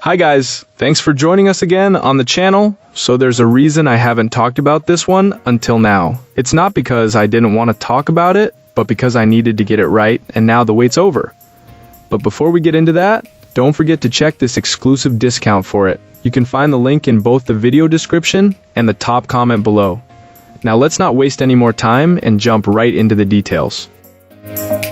Hi guys, thanks for joining us again on the channel. So there's a reason I haven't talked about this one until now. It's not because I didn't want to talk about it, but because I needed to get it right, and now the wait's over. But before we get into that, don't forget to check this exclusive discount for it. You can find the link in both the video description and the top comment below. Now let's not waste any more time and jump right into the details.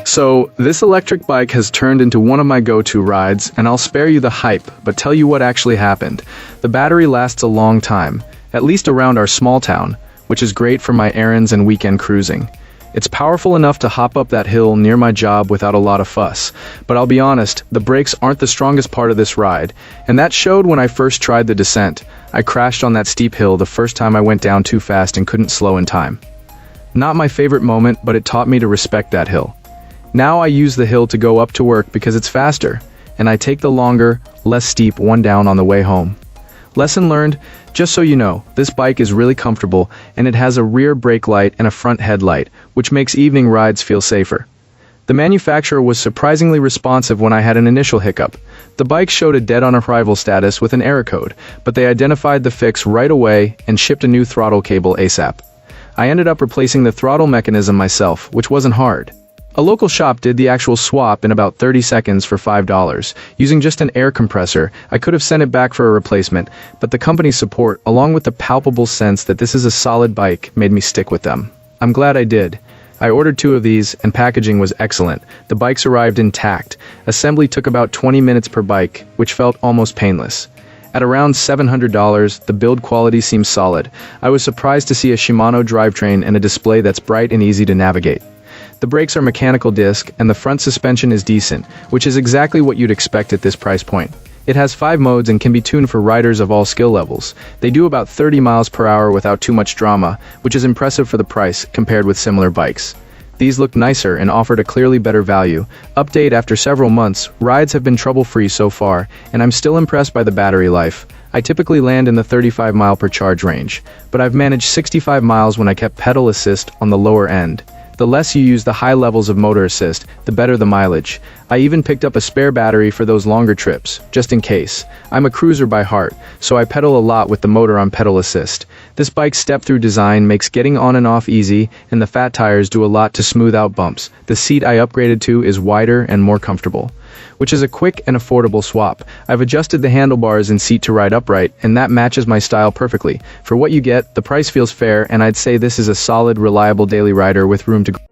So, this electric bike has turned into one of my go-to rides, and I'll spare you the hype, but tell you what actually happened. The battery lasts a long time, at least around our small town, which is great for my errands and weekend cruising. It's powerful enough to hop up that hill near my job without a lot of fuss, but I'll be honest, the brakes aren't the strongest part of this ride, and that showed when I first tried the descent. I crashed on that steep hill the first time I went down too fast and couldn't slow in time. Not my favorite moment, but it taught me to respect that hill. Now I use the hill to go up to work because it's faster, and I take the longer, less steep one down on the way home. Lesson learned, just so you know, this bike is really comfortable, and it has a rear brake light and a front headlight, which makes evening rides feel safer. The manufacturer was surprisingly responsive when I had an initial hiccup. The bike showed a dead-on-arrival status with an error code, but they identified the fix right away and shipped a new throttle cable ASAP. I ended up replacing the throttle mechanism myself, which wasn't hard. A local shop did the actual swap in about 30 seconds for $5. Using just an air compressor, I could have sent it back for a replacement, but the company's support, along with the palpable sense that this is a solid bike, made me stick with them. I'm glad I did. I ordered 2 of these, and packaging was excellent. The bikes arrived intact. Assembly took about 20 minutes per bike, which felt almost painless. At around $700, the build quality seems solid. I was surprised to see a Shimano drivetrain and a display that's bright and easy to navigate. The brakes are mechanical disc, and the front suspension is decent, which is exactly what you'd expect at this price point. It has 5 modes and can be tuned for riders of all skill levels. They do about 30 miles per hour without too much drama, which is impressive for the price compared with similar bikes. These look nicer and offered a clearly better value. Update: after several months, rides have been trouble-free so far, and I'm still impressed by the battery life. I typically land in the 35 mile per charge range, but I've managed 65 miles when I kept pedal assist on the lower end. The less you use the high levels of motor assist, the better the mileage. I even picked up a spare battery for those longer trips, just in case. I'm a cruiser by heart, so I pedal a lot with the motor on pedal assist. This bike's step-through design makes getting on and off easy, and the fat tires do a lot to smooth out bumps. The seat I upgraded to is wider and more comfortable, which is a quick and affordable swap. I've adjusted the handlebars and seat to ride upright, and that matches my style perfectly. For what you get, the price feels fair, and I'd say this is a solid, reliable daily rider with room to grow.